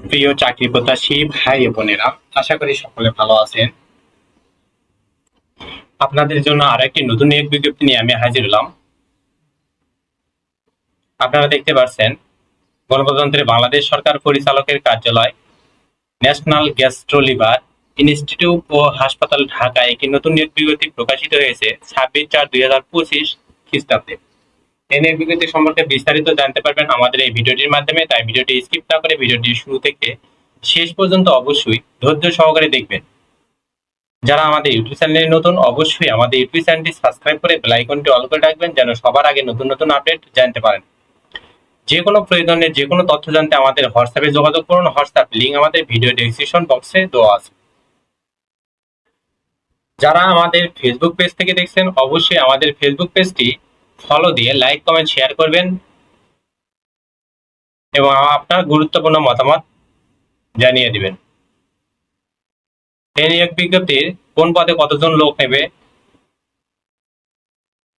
প্রিয় চাকরি প্রত্যাশী ভাই ও বোনেরা, আশা করি সকলে ভালো আছেন। আপনাদের জন্য আরো একটি নতুন নিয়োগ বিজ্ঞপ্তি নিয়ে আমি হাজির হলাম। আপনারা দেখতে পাচ্ছেন, গণপ্রজাতন্ত্রী বাংলাদেশ সরকার পরিচালকের কার্যালয়, ন্যাশনাল গ্যাস্ট্রোলিভার ইনস্টিটিউট ও হাসপাতাল, ঢাকায় একটি নতুন নিয়োগ বিজ্ঞপ্তি প্রকাশিত হয়েছে 26/4/2025 খ্রিস্টাব্দে। এই নিয়োগ বিজ্ঞপ্তি সম্পর্কে বিস্তারিত জানতে পারবেন আমাদের এই ভিডিওটির মাধ্যমে, তাই ভিডিওটি স্কিপ না করে ভিডিওটি শুরু থেকে শেষ পর্যন্ত অবশ্যই ধৈর্য সহকারে দেখবেন। যারা আমাদের ইউটিউব চ্যানেলে নতুন, অবশ্যই আমাদের ইউটিউব চ্যানেলটি সাবস্ক্রাইব করে বেল আইকনটি অল করে রাখবেন, যেন সবার আগে নতুন নতুন আপডেট জানতে পারেন। যে কোনো প্রয়োজনে যে কোনো তথ্য জানতে আমাদের হোয়াটসঅ্যাপে যোগাযোগ করুন। হোয়াটসঅ্যাপ লিংক আমাদের ভিডিও ডেসক্রিপশন বক্সে দেওয়া আছে। যারা আমাদের ফেসবুক পেজ থেকে দেখছেন, অবশ্যই আমাদের ফেসবুক পেজটি ফলো দিয়ে লাইক, কমেন্ট, শেয়ার করবেন এবং আপনার গুরুত্বপূর্ণ মতামত জানিয়ে দিবেন। এই নিয়োগ বিজ্ঞপ্তির কোন পদে কতজন লোক নেবে,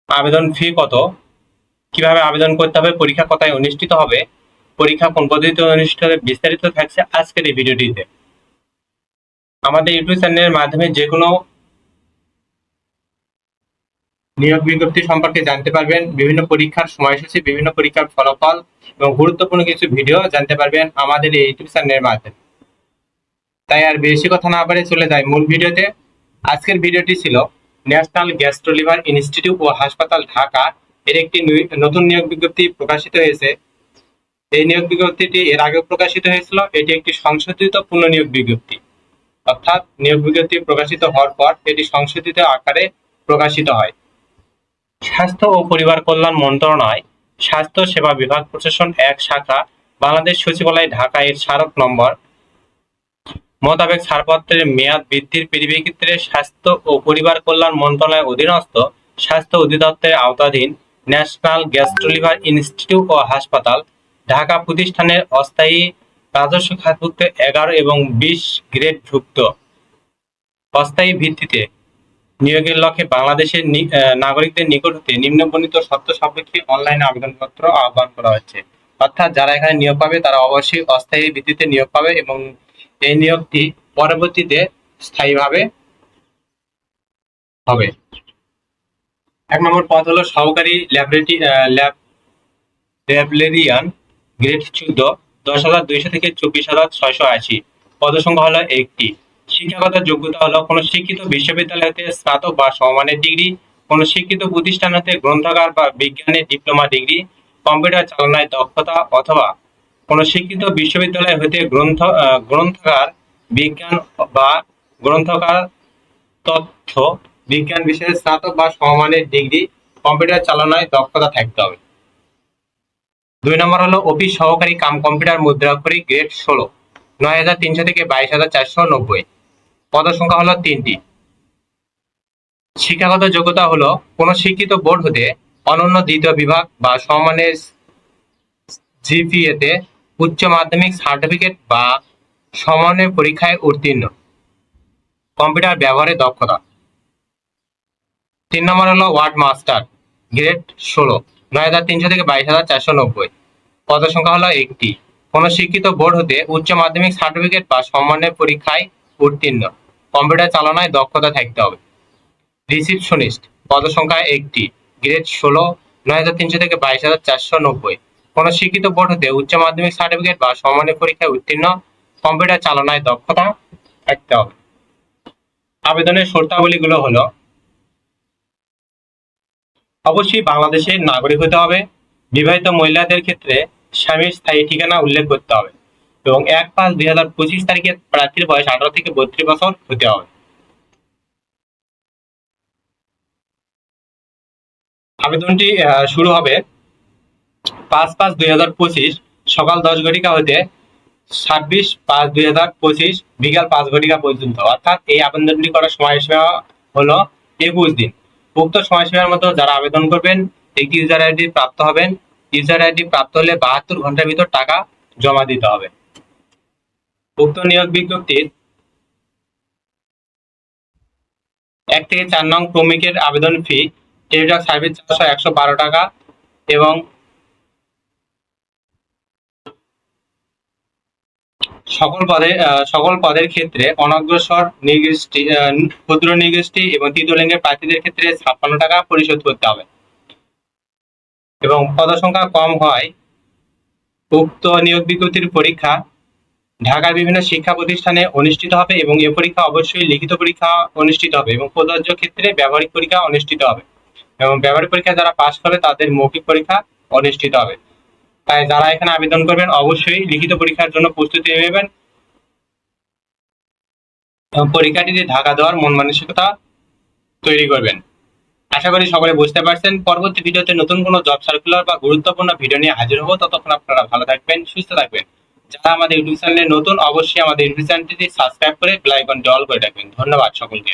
আবেদন ফি কত, কিভাবে আবেদন করতে হবে, পরীক্ষা কোথায় অনুষ্ঠিত হবে, পরীক্ষা কোন পদ্ধতিতে অনুষ্ঠিত হবে, বিস্তারিত থাকছে আজকের এই ভিডিওটিতে। আমাদের ইউটিউব চ্যানেলের মাধ্যমে যে কোনো নিয়োগ বিজ্ঞপ্তি সম্পর্কে জানতে পারবেন, বিভিন্ন পরীক্ষার সময়সূচি, বিভিন্ন পরীক্ষার ফলাফল এবং গুরুত্বপূর্ণ কিছু ভিডিও জানতে পারবেন আমাদের এই ইউটিউব চ্যানেলের মাধ্যমে। তাই আর বেশি কথা না বলে চলে যাই মূল ভিডিওতে। আজকের ভিডিওটি ছিল ন্যাশনাল গ্যাস্ট্রোলিভার ইনস্টিটিউট ও হাসপাতাল, ঢাকা এর একটি নতুন নিয়োগ বিজ্ঞপ্তি প্রকাশিত হয়েছে। এই নিয়োগ বিজ্ঞপ্তিটি এর আগেও প্রকাশিত হয়েছিল। এটি একটি সংশোধিত পুনঃনিয়োগ বিজ্ঞপ্তি, অর্থাৎ নিয়োগ বিজ্ঞপ্তি প্রকাশিত হওয়ার পর এটি সংশোধিত আকারে প্রকাশিত হয়। স্বাস্থ্য ও পরিবার কল্যাণ মন্ত্রণালয়, স্বাস্থ্য সেবা বিভাগ, প্রশাসন ১ শাখা, বাংলাদেশ সচিবালয়, ঢাকা এর স্মারক নম্বর মোতাবেক ছাড়পত্রের মেয়াদ বৃদ্ধির পরিপ্রেক্ষিতে স্বাস্থ্য ও পরিবার কল্যাণ মন্ত্রণালয়ের অধীনস্থ স্বাস্থ্য অধিদপ্তরের আওতাধীন ন্যাশনাল গ্যাস্ট্রোলিভার ইনস্টিটিউট ও হাসপাতাল, ঢাকা প্রতিষ্ঠানের অস্থায়ী রাজস্ব খাতভুক্ত 11 এবং 20 গ্রেডভুক্ত অস্থায়ী ভিত্তিতে নিয়োগের লক্ষ্যে বাংলাদেশের নাগরিকদের নিকট হতে নিম্নবর্ণিত শর্ত সাপেক্ষে অনলাইনে আবেদনপত্র আহ্বান করা হচ্ছে। অর্থাৎ যারা এখানে নিয়োগ পাবে তারা অবশ্যই অস্থায়ী ভিত্তিতে নিয়োগ পাবে এবং এই নিয়োগটি পরবর্তীতে স্থায়ীভাবে হবে। 1 নম্বর পদ হলো সহকারী ল্যাবরেরিয়ান, গ্রেড 14, 10,200 থেকে 24,680। পদসংখ্যা হলো 1টি। শিক্ষাগত যোগ্যতা হলো কোনো শিক্ষিত বিশ্ববিদ্যালয় হতে স্নাতক বা সমমানের ডিগ্রি, কোনো শিক্ষিত প্রতিষ্ঠান হতে গ্রন্থাগার বা বিজ্ঞানের ডিপ্লোমা ডিগ্রি, কম্পিউটার চালনায় দক্ষতা, অথবা কোনো শিক্ষিত বিশ্ববিদ্যালয় হতে গ্রন্থাগার বিজ্ঞান বা গ্রন্থাগার তথ্য বিজ্ঞান বিষয়ে স্নাতক বা সমমানের ডিগ্রি, কম্পিউটার চালনায় দক্ষতা থাকতে হবে। 2 নম্বর হলো অফিস সহকারী কাম কম্পিউটার মুদ্রাক্ষরিক, গ্রেড 16, 9,300 থেকে 22,490। পদসংখ্যা হলো 3টি। শিক্ষাগত যোগ্যতা হলো কোন শিক্ষিত বোর্ড হতে অনন্য দ্বিতীয় বিভাগ বা সমমানের জিপিএ তে উচ্চ মাধ্যমিক সার্টিফিকেট বা সমমানের পরীক্ষায় উত্তীর্ণ, কম্পিউটার ব্যবহারে দক্ষতা। 3 নম্বর হলো ওয়ার্ড মাস্টার, গ্রেড 16, 9,300 থেকে 22,490। পদসংখ্যা হলো 1টি। কোন শিক্ষিত বোর্ড হতে উচ্চ মাধ্যমিক সার্টিফিকেট বা সমমানের পরীক্ষায় উত্তীর্ণ, কম্পিউটার চালনায় দক্ষতা থাকতে হবে। রিসিপশনিস্ট, পদসংখ্যা 1টি, গ্রেড 16, 9,300 থেকে 22,490। কোন শিক্ষিত বোর্ড হতে উচ্চ মাধ্যমিক সার্টিফিকেট বা সমমানের পরীক্ষায় উত্তীর্ণ, কম্পিউটার চালনায় দক্ষতা থাকতে হবে। আবেদনের শর্তাবলীগুলো হলো অবশ্যই বাংলাদেশের নাগরিক হতে হবে, বিবাহিত মহিলাদের ক্ষেত্রে স্বামীর স্থায়ী ঠিকানা উল্লেখ করতে হবে এবং 1/5/2025 তারিখে প্রার্থীর বয়স 18 থেকে 32 বছর হতে হবে। আবেদনটি শুরু হবে 5/5/2025 সকাল 10 ঘটিকা হতে 26/5/2025 বিকাল 5 ঘটিকা পর্যন্ত, অর্থাৎ এই আবেদনটি করার সময়সীমা হলো 21 দিন। উক্ত সময়সীমার মধ্যে যারা আবেদন করবেন একটি ইউজার আইডি প্রাপ্ত হবেন। ইউজার আইডি প্রাপ্ত হলে 72 ঘন্টার ভিতর টাকা জমা দিতে হবে। উক্ত নিয়োগ বিজ্ঞপ্তির 1 থেকে 4 নং ক্রমিকের আবেদন ফি টেলিটক সার্ভিস চার্জ 112 টাকা এবং সকল পদের ক্ষেত্রে অনগ্রসর নৃগোষ্ঠী, ক্ষুদ্র নৃগোষ্ঠী এবং তৃতীয় লিঙ্গের প্রার্থীদের ক্ষেত্রে 56 টাকা পরিশোধ করতে হবে এবং পদসংখ্যা কম হয় উক্ত নিয়োগ বিজ্ঞপ্তির পরীক্ষা ঢাকার বিভিন্ন শিক্ষা প্রতিষ্ঠানে অনুষ্ঠিত হবে এবং এ পরীক্ষা অবশ্যই লিখিত পরীক্ষা অনুষ্ঠিত হবে এবং প্রযোজ্য ক্ষেত্রে ব্যবহারিক পরীক্ষা অনুষ্ঠিত হবে এবং ব্যবহারিক পরীক্ষা যারা পাশ করে তাদের মৌখিক পরীক্ষা অনুষ্ঠিত হবে। তাই যারা এখানে আবেদন করবেন অবশ্যই লিখিত পরীক্ষার জন্য প্রস্তুতি নেবেন এবং পরীক্ষাটিতে ঢাকা দেওয়ার মন মানসিকতা তৈরি করবেন। আশা করি সকলে বুঝতে পারছেন। পরবর্তী ভিডিওতে নতুন কোনো জব সার্কুলার বা গুরুত্বপূর্ণ ভিডিও নিয়ে হাজির হবো। ততক্ষণ আপনারা ভালো থাকবেন, সুস্থ থাকবেন। যারা আমাদের ইউটিউব চ্যানেলে নতুন অবশ্যই আমাদের ইউটিউব চ্যানেলটি সাবস্ক্রাইব করে বেল আইকনটি অল করে রাখবেন। ধন্যবাদ সকলকে।